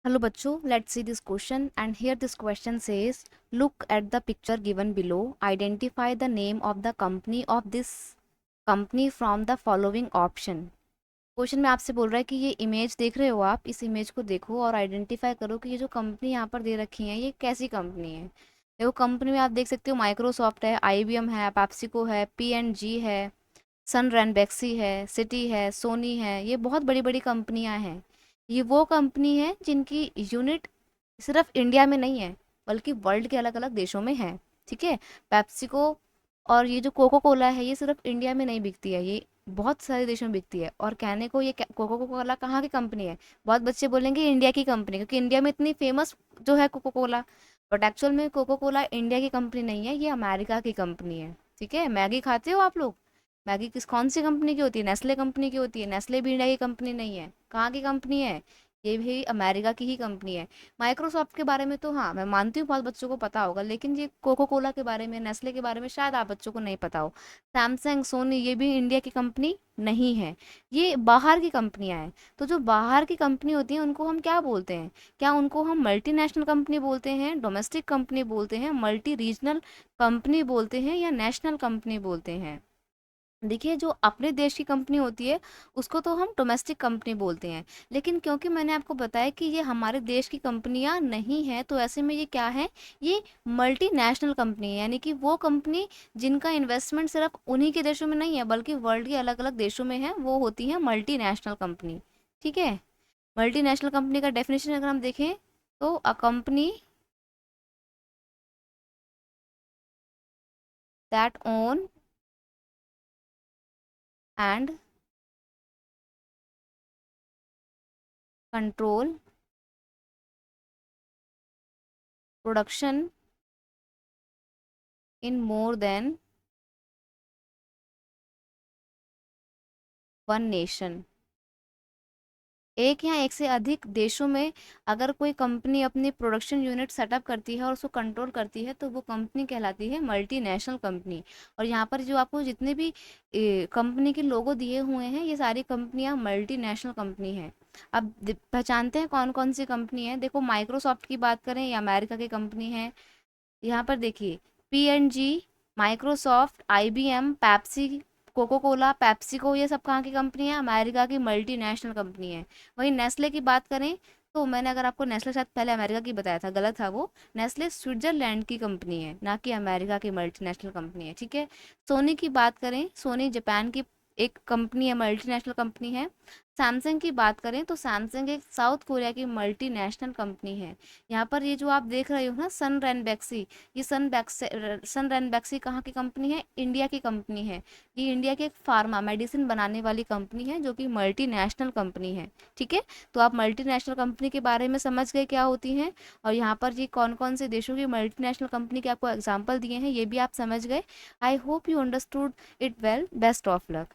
Hello बच्चों, let's see this question and here this question says look at the picture given below, identify the name of the company of this company from the following option। Question में आपसे बोल रहा है कि ये image देख रहे हो आप, इस इमेज को देखो और आइडेंटिफाई करो कि ये जो कंपनी यहाँ पर दे रखी है ये कैसी कंपनी है। देखो कंपनी में आप देख सकते हो माइक्रोसॉफ्ट है, आईबीएम है, पेप्सिको है, पीएनजी है, सन रैनबैक्सी है, सिटी है, सोनी है, ये बहुत बड़ी बड़ी कंपनियां हैं। ये वो कंपनी है जिनकी यूनिट सिर्फ इंडिया में नहीं है बल्कि वर्ल्ड के अलग अलग देशों में है। ठीक है। पेप्सिको और ये जो कोको कोला है ये सिर्फ इंडिया में नहीं बिकती है, ये बहुत सारे देशों में बिकती है। और कहने को ये कोको कोला कहाँ की कंपनी है, बहुत बच्चे बोलेंगे इंडिया की कंपनी, क्योंकि इंडिया में इतनी फेमस जो है कोको कोला। बट एक्चुअल में कोको कोला इंडिया की कंपनी नहीं है, ये अमेरिका की कंपनी है। ठीक है। मैगी खाते हो आप लोग, मैगी किस कौन सी कंपनी की होती है, नेस्ले कंपनी की होती है। नेस्ले भी इंडिया की कंपनी नहीं है, कहाँ की कंपनी है, ये भी अमेरिका की ही कंपनी है। माइक्रोसॉफ्ट के बारे में तो हाँ मैं मानती हूँ बहुत बच्चों को पता होगा, लेकिन ये कोको कोला के बारे में, नेस्ले के बारे में शायद आप बच्चों को नहीं पता हो। सैमसंग, सोनी, ये भी इंडिया की कंपनी नहीं है, ये बाहर की कंपनियां हैं। तो जो बाहर की कंपनी होती हैं उनको हम क्या बोलते हैं, क्या उनको हम मल्टीनेशनल कंपनी बोलते हैं, डोमेस्टिक कंपनी बोलते हैं, मल्टी रीजनल कंपनी बोलते हैं, या नेशनल कंपनी बोलते हैं। देखिए जो अपने देश की कंपनी होती है उसको तो हम डोमेस्टिक कंपनी बोलते हैं, लेकिन क्योंकि मैंने आपको बताया कि ये हमारे देश की कंपनियां नहीं है तो ऐसे में ये क्या है, ये मल्टीनेशनल कंपनी है। यानी कि वो कंपनी जिनका इन्वेस्टमेंट सिर्फ उन्हीं के देशों में नहीं है बल्कि वर्ल्ड के अलग अलग देशों में है, वो होती है मल्टीनेशनल कंपनी। ठीक है। मल्टीनेशनल कंपनी का डेफिनेशन अगर हम देखें तो a company that own and control production in more than one nation. एक या एक से अधिक देशों में अगर कोई कंपनी अपनी प्रोडक्शन यूनिट सेटअप करती है और उसको कंट्रोल करती है तो वो कंपनी कहलाती है मल्टीनेशनल कंपनी। और यहाँ पर जो आपको जितने भी कंपनी के लोगो दिए हुए हैं ये सारी कंपनियां मल्टीनेशनल कंपनी हैं। अब पहचानते हैं कौन कौन सी कंपनी है। देखो माइक्रोसॉफ्ट की बात करें, ये अमेरिका की कंपनी है। यहाँ पर देखिए PNG, Microsoft, IBM, Pepsi, Coca Cola, PepsiCo, ये सब कहाँ की कंपनी है, अमेरिका की मल्टीनेशनल कंपनी है। वहीं नेस्ले की बात करें तो मैंने अगर आपको नेस्ले शायद पहले अमेरिका की बताया था, गलत था वो। नेस्ले स्विट्जरलैंड की कंपनी है, ना कि अमेरिका की मल्टीनेशनल कंपनी है। ठीक है। सोनी की बात करें, सोनी जापान की एक कंपनी है, मल्टीनेशनल कंपनी है। सैमसंग की बात करें तो सैमसंग एक साउथ कोरिया की मल्टीनेशनल कंपनी है। यहाँ पर ये जो आप देख रहे हो ना सन रैनबैक्सी, ये सन रैनबैक्सी कहाँ की कंपनी है, इंडिया की कंपनी है। ये इंडिया की एक फार्मा मेडिसिन बनाने वाली कंपनी है जो कि मल्टीनेशनल कंपनी है। ठीक है। तो आप मल्टीनेशनल कंपनी के बारे में समझ गए क्या होती हैं, और यहाँ पर ये कौन कौन से देशों की मल्टीनेशनल कंपनी के आपको एग्जाम्पल दिए हैं ये भी आप समझ गए। I hope you understood it well. Best of luck.